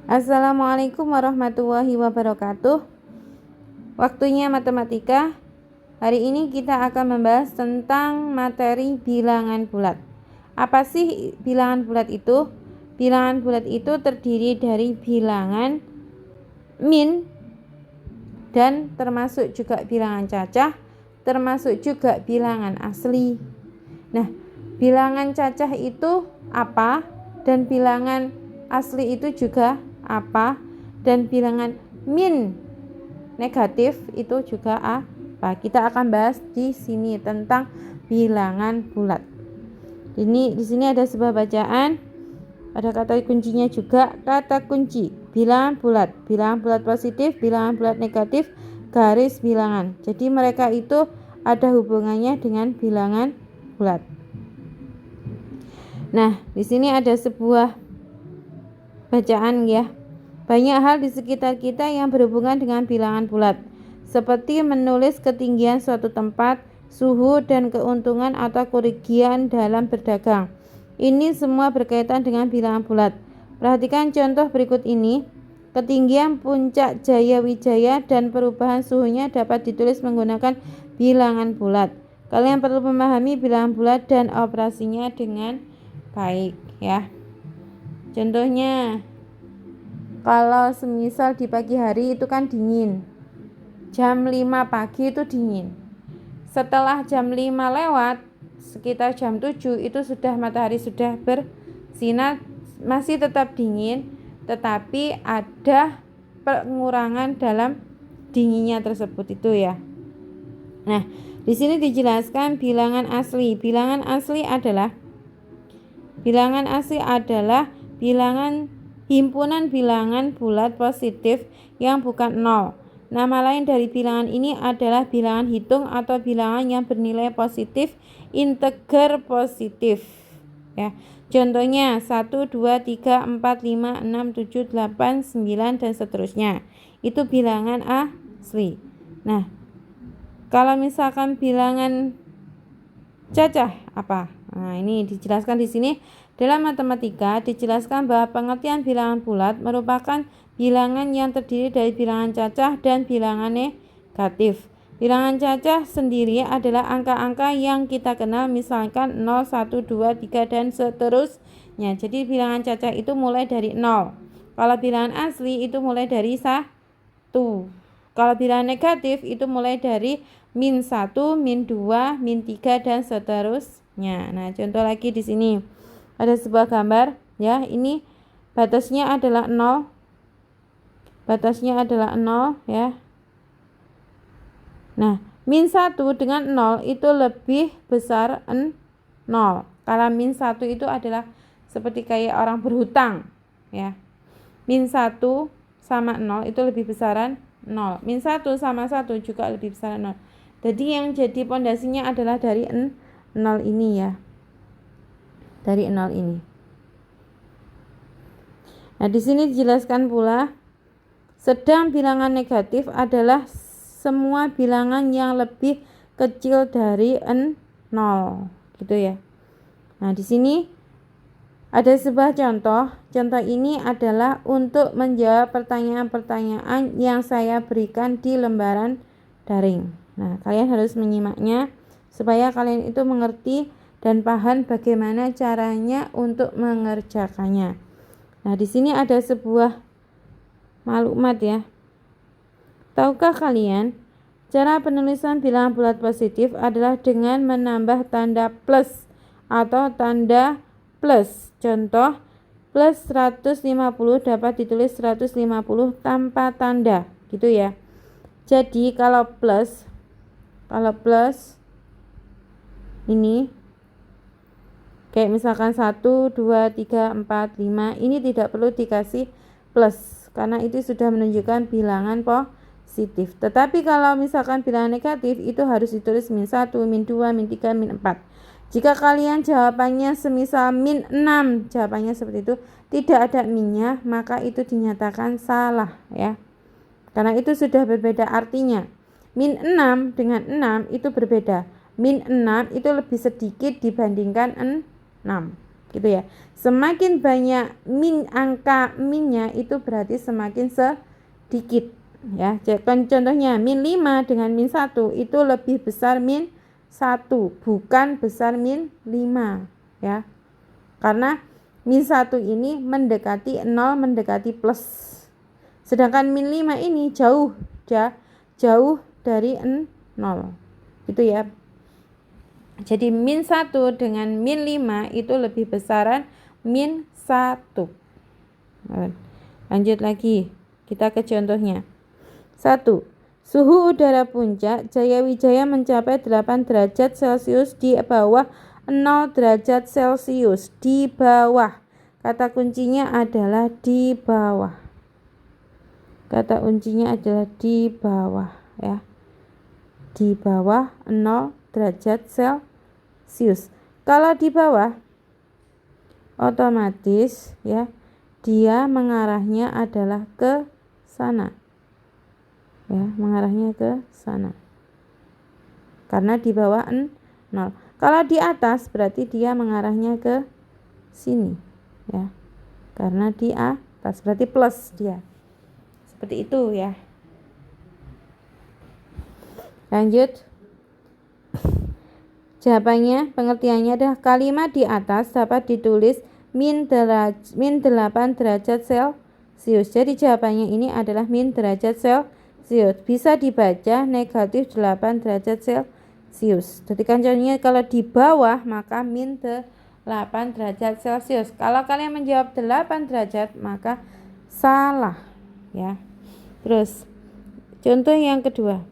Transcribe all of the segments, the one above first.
Assalamualaikum warahmatullahi wabarakatuh. Waktunya matematika. Hari ini kita akan membahas tentang materi bilangan bulat. Apa sih bilangan bulat itu? Bilangan bulat itu terdiri dari bilangan min dan termasuk juga bilangan cacah, termasuk juga bilangan asli. Nah, bilangan cacah itu apa? Dan bilangan asli itu juga apa? Dan bilangan min negatif itu juga apa? Kita akan bahas di sini tentang bilangan bulat. Di sini ada sebuah bacaan, ada kata kuncinya juga, kata kunci bilangan bulat positif, bilangan bulat negatif, garis bilangan. Jadi mereka itu ada hubungannya dengan bilangan bulat. Nah, di sini ada sebuah bacaan ya. Banyak hal di sekitar kita yang berhubungan dengan bilangan bulat, seperti menulis ketinggian suatu tempat, suhu, dan keuntungan atau kerugian dalam berdagang. Ini semua berkaitan dengan bilangan bulat. Perhatikan contoh berikut ini. Ketinggian puncak Jaya Wijaya dan perubahan suhunya dapat ditulis menggunakan bilangan bulat. Kalian perlu memahami bilangan bulat dan operasinya dengan baik ya. Contohnya, kalau semisal di pagi hari itu kan dingin, jam 5 pagi itu dingin. Setelah jam 5 lewat, sekitar jam 7 itu sudah matahari sudah bersinar, masih tetap dingin, tetapi ada pengurangan dalam dinginnya tersebut itu ya. Nah, di sini dijelaskan bilangan asli. Bilangan asli adalah bilangan himpunan bilangan bulat positif yang bukan nol. Nama lain dari bilangan ini adalah bilangan hitung atau bilangan yang bernilai positif, integer positif. Ya. Contohnya 1, 2, 3, 4, 5, 6, 7, 8, 9 dan seterusnya. Itu bilangan asli. Nah, kalau misalkan bilangan cacah apa? Nah, ini dijelaskan di sini. Dalam matematika dijelaskan bahwa pengertian bilangan bulat merupakan bilangan yang terdiri dari bilangan cacah dan bilangan negatif. Bilangan cacah sendiri adalah angka-angka yang kita kenal, misalkan 0, 1, 2, 3 dan seterusnya. Jadi bilangan cacah itu mulai dari 0. Kalau bilangan asli itu mulai dari 1. Kalau bilangan negatif itu mulai dari min 1, min 2, min 3 dan seterusnya. Nah, contoh lagi di sini. Ada sebuah gambar ya, ini batasnya adalah 0. Batasnya adalah 0 ya. Nah, min 1 dengan 0 itu lebih besar 0. Kalau min 1 itu adalah seperti kayak orang berhutang ya. Min 1 sama 0 itu lebih besaran 0. Min 1 sama 1 juga lebih besar 0. Jadi yang jadi pondasinya adalah dari 0 ini ya. Dari 0 ini. Nah, di sini dijelaskan pula sedang bilangan negatif adalah semua bilangan yang lebih kecil dari 0, gitu ya. Nah, di sini ada sebuah contoh. Contoh ini adalah untuk menjawab pertanyaan-pertanyaan yang saya berikan di lembaran daring. Nah, kalian harus menyimaknya supaya kalian itu mengerti dan paham bagaimana caranya untuk mengerjakannya. Nah, di sini ada sebuah maklumat ya. Tahukah kalian, cara penulisan bilangan bulat positif adalah dengan menambah tanda plus atau tanda plus. Contoh, plus 150 dapat ditulis 150 tanpa tanda, gitu ya. Jadi kalau plus ini kayak misalkan 1, 2, 3, 4, 5, ini tidak perlu dikasih plus karena itu sudah menunjukkan bilangan positif. Tetapi kalau misalkan bilangan negatif itu harus ditulis min 1, min 2, min 3, min 4. Jika kalian jawabannya semisal min 6, jawabannya seperti itu, tidak ada minnya, maka itu dinyatakan salah ya. Karena itu sudah berbeda artinya. Min 6 dengan 6 itu berbeda. Min 6 itu lebih sedikit dibandingkan 6. gitu ya. Semakin banyak angka minnya itu berarti semakin sedikit ya. Contohnya min 5 dengan min 1 itu lebih besar min 1, bukan besar min 5 ya. Karena min 1 ini mendekati 0, mendekati plus. Sedangkan min 5 ini jauh dari 0. Gitu ya. Jadi min 1 dengan min 5 itu lebih besaran min 1. Lanjut lagi. Kita ke contohnya. 1. Suhu udara puncak Jayawijaya mencapai 8 derajat Celcius di bawah 0 derajat Celcius. Di bawah. Kata kuncinya adalah di bawah. Kata kuncinya adalah di bawah ya. Di bawah 0 derajat Celcius. Kalau di bawah otomatis ya dia mengarahnya adalah ke sana. Ya, mengarahnya ke sana. Karena di bawah 0. Kalau di atas berarti dia mengarahnya ke sini ya. Karena di atas berarti plus dia. Seperti itu ya. Lanjut. Jawabannya, pengertiannya adalah kalimat di atas dapat ditulis min 8 derajat Celcius. Jadi jawabannya ini adalah min derajat Celcius. Bisa dibaca negatif 8 derajat Celcius. Jadi contohnya kalau di bawah maka min 8 derajat Celcius. Kalau kalian menjawab 8 derajat maka salah ya. Terus contoh yang kedua.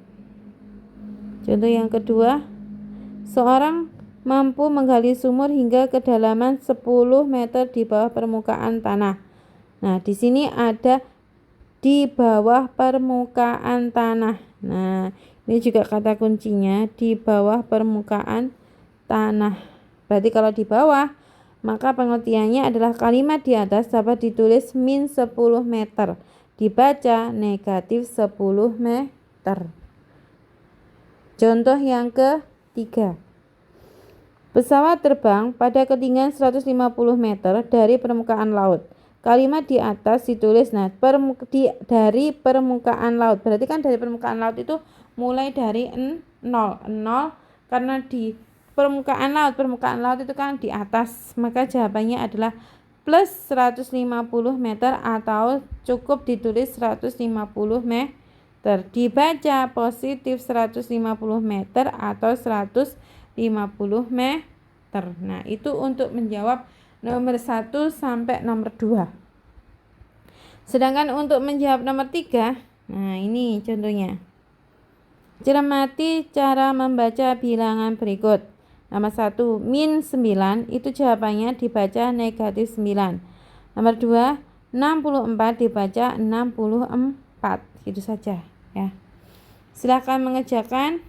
Seorang mampu menggali sumur hingga kedalaman 10 meter di bawah permukaan tanah. Nah, di sini ada di bawah permukaan tanah. Nah, ini juga kata kuncinya di bawah permukaan tanah. Berarti kalau di bawah, maka pengertiannya adalah kalimat di atas dapat ditulis min 10 meter. Dibaca negatif 10 meter. Contoh yang ketiga. Pesawat terbang pada ketinggian 150 meter dari permukaan laut. Kalimat di atas ditulis dari permukaan laut. Berarti kan dari permukaan laut itu mulai dari 0 karena di permukaan laut itu kan di atas. Maka jawabannya adalah plus 150 meter atau cukup ditulis 150 meter. Dibaca positif 150 meter atau 150 meter. Nah, itu untuk menjawab nomor 1 sampai nomor 2. Sedangkan untuk menjawab nomor 3, nah ini contohnya. Cermati cara membaca bilangan berikut. Nomor 1, min 9 itu jawabannya dibaca negatif 9. Nomor 2, 64 dibaca 64. Gitu saja ya. Silakan mengerjakan.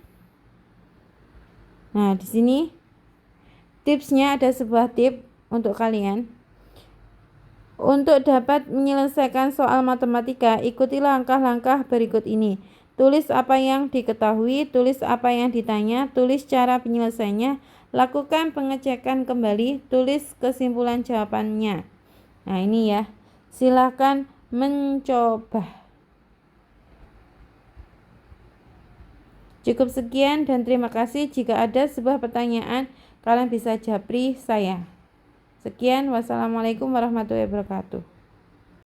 Nah, di sini tipsnya ada sebuah tip untuk kalian. Untuk dapat menyelesaikan soal matematika, ikuti langkah-langkah berikut ini. Tulis apa yang diketahui, tulis apa yang ditanya, tulis cara penyelesaiannya, lakukan pengecekan kembali, tulis kesimpulan jawabannya. Nah, ini ya. Silakan mencoba. Cukup sekian dan terima kasih. Jika ada sebuah pertanyaan, kalian bisa japri saya. Sekian, wassalamualaikum warahmatullahi wabarakatuh.